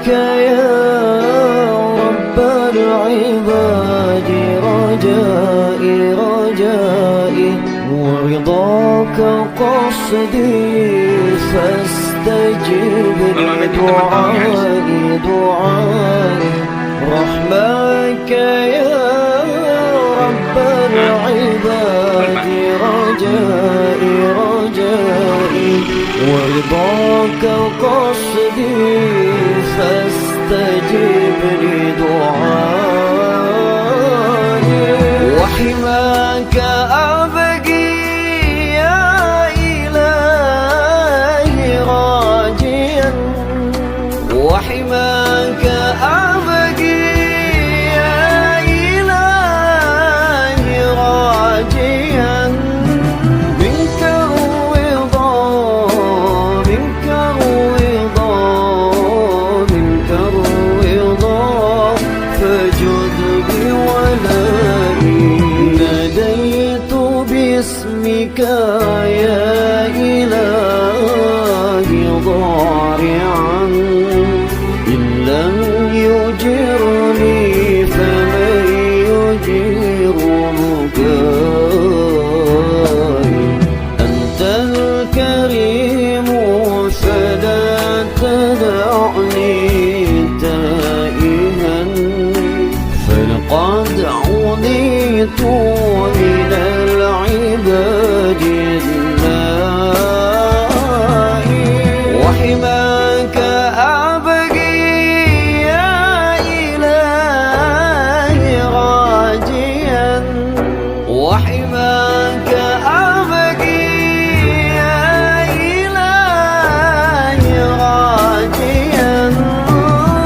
يا رب العباد رجائي رجائي ورضاك قصدي فاستجب لدعائي دعائي رحمك يا رب العباد رجائي رجائي ورضاك قصدي فاستجب لدعائي وحماك أبقي يا إلهي راجيا وحماك أبقي يا إلهي راجيا منك الرضا منك الرضا منك الرضا فجد بولائي ناديت باسمك يا إلهي ضارعا إن لم يجرني فمن يجير بكائي أنت الكريم فلا تدعني تائها فلقد عُنِيتُ من العباد النائي وحماك أبقي يا إلهي راجيا وحماك أبقي يا إلهي راجيا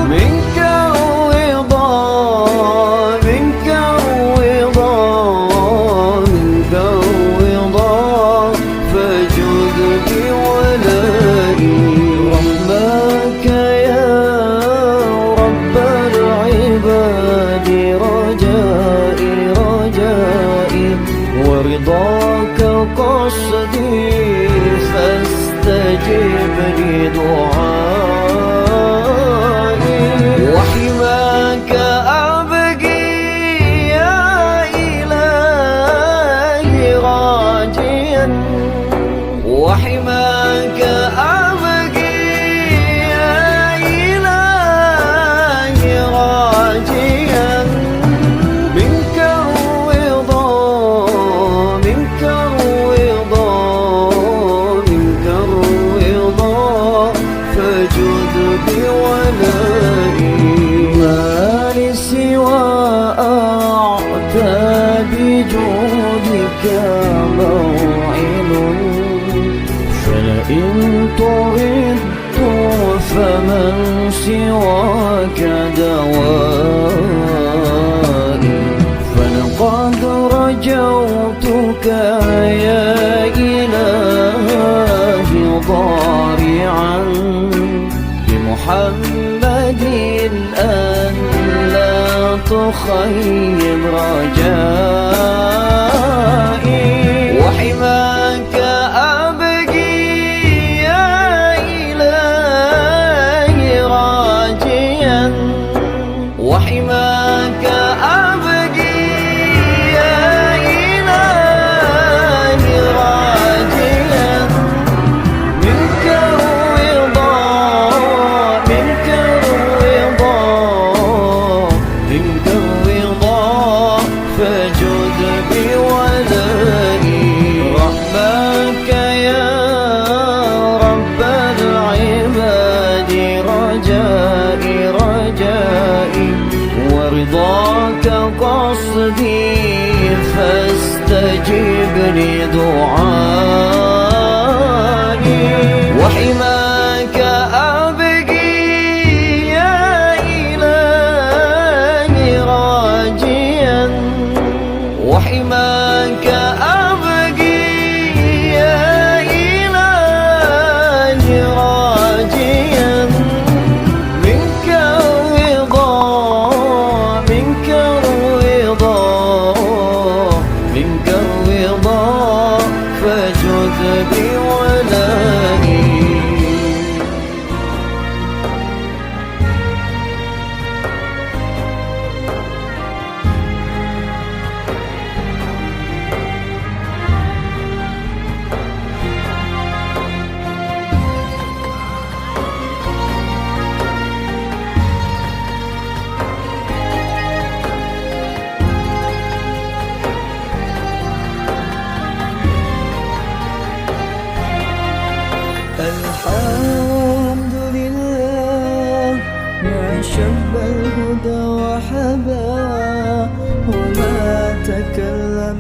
منك الرضا منك الرضا منك الرضا فجد بولائي رحمك يا رب العباد رجائي رجائي ورضاك قصدي فاستجب لدعائي وحماك أبقي يا إلهي راجيا وحماك أبقي يا إلهي راجيا منك الرضا منك الرضا منك الرضا فجد بولائي ما لسوى أعتى بجودك موعل فلئن طردت فمن سواك دوائي فلقد رجوتك يا إلهي ضارعا بمحمد أن لا تخيب رجائي وحماك أبقي يا إلهي راجيا وحماك أبقي يا إلهي راجيا منك الرضا منك الرضا منك الرضا فجد بولائي رحمك يا رب العباد رجائي رجائي ورضاك قصدي فاستجب لدعائي وحماك أبقي يا إلهي راجيا وحماك أبقي يا إلهي راجيا منك الرضا منك الرضا منك الرضا فجد بولائي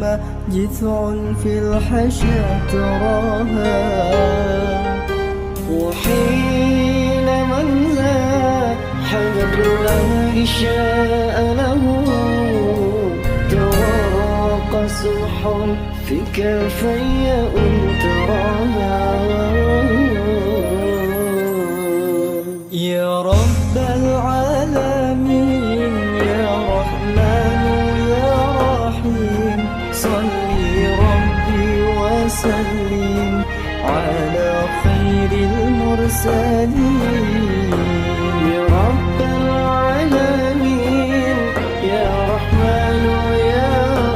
النعمة جذع في الحشا تراها، وحين من لا حجر الله شاء له تراق سمح في كفي تراها. يا رب العالمين يا رحمن يا رحيم، صلي ربي وسلم على خير المرسلين. يا رب العالمين يا رحمن يا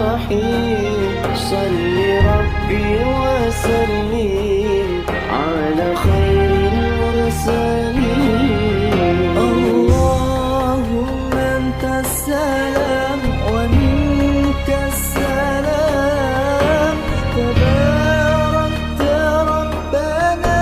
رحيم، صلي ربي وسلم على خير المرسلين. اللهم أنت السلام ومنك السلام، تباركت ربنا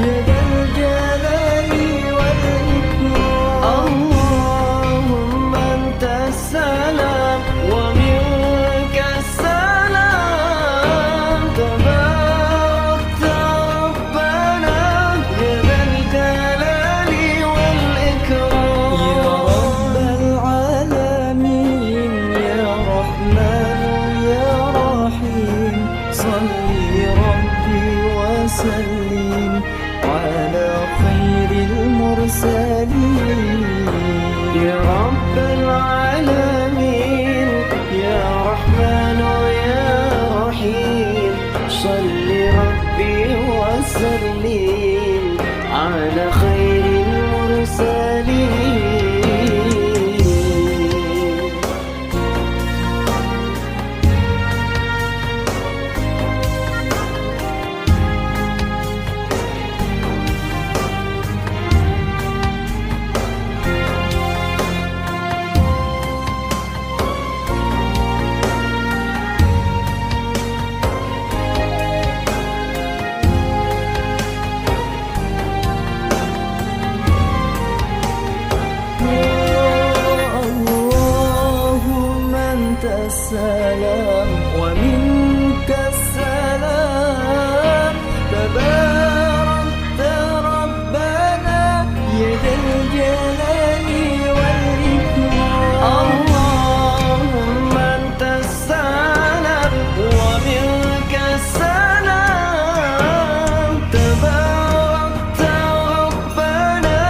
يا ذا الجلال والإكرام. اللهم أنت السلام ومنك السلام، تباركت ربنا يا ذا الجلال والإكرام. يا رب العالمين يا رحمن يا رحيم، صلي ربي وسلم على خير المرسلين. يا رب العالمين يا رحمن يا رحيم، صلي ربي وسلم على خير المرسلين. اللهم أنت السلام ومنك السلام، تباركت ربنا يا ذا الجلال والإكرام. اللهم أنت السلام ومنك السلام، تباركت ربنا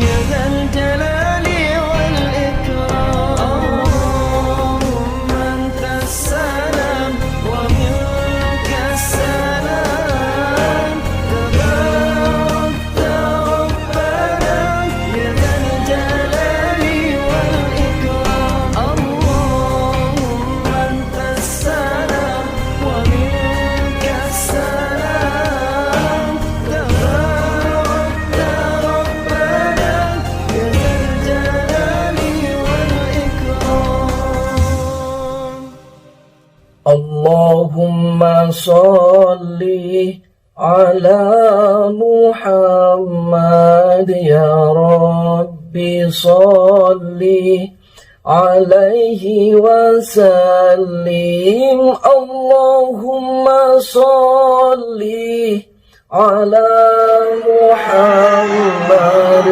يا ذا الجلال والإكرام. اللهم أنت السلام ومنك السلام، تباركت ربنا يا ذا الجلال والإكرام. اللهم أنت السلام ومنك السلام، تباركت ربنا يا ذا الجلال والإكرام. اللهم صل على محمد يا ربي صل عليه وسلم. اللهم صل على محمد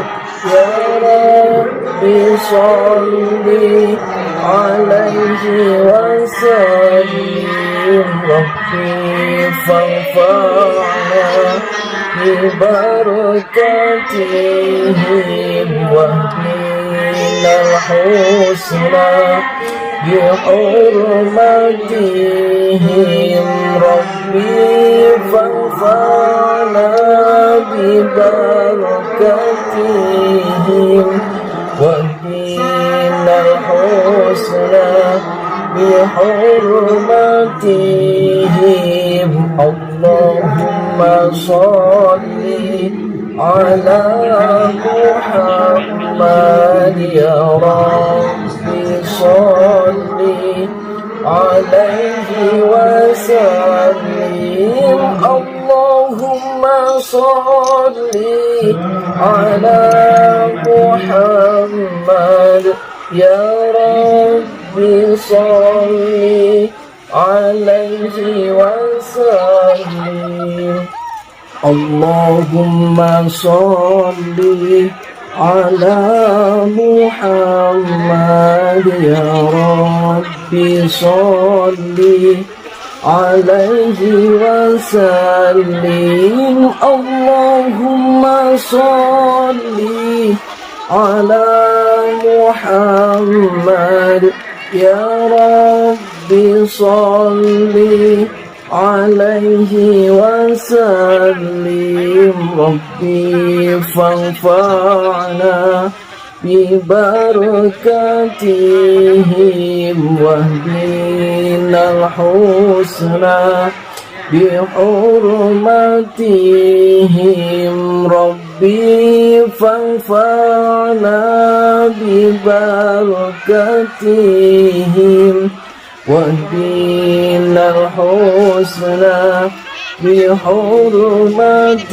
يا ربي صل عليه وسلم. ربي فانفعنا ببركاتهم واهدنا الحسنى بحرمتهم. ربي فانفعنا ببركاتهم واهدنا الحسنى بحرمتهم. اللهم صل على محمد يا ربي صل عليه وسلم. اللهم صل على محمد يا ربي صل عليه وسلم اللهم صل على محمد يا ربي صل عليه وسلم اللهم صل على محمد يا ربي صل عليه وسلم ربي فانفعنا ببركاتهم واهدنا الحسنى بحرمتهم ربي فانفعنا ببركاتهم واهدنا الحسنى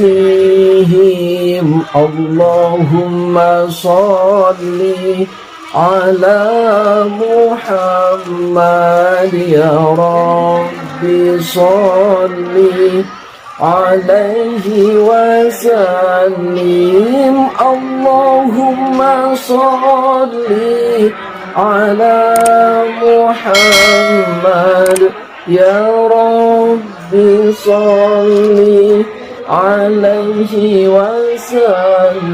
بحرمتهم اللهم صل على محمد يا ربي صل عليه وسلم اللهم صل على محمد يا ربي صل عليه وسلم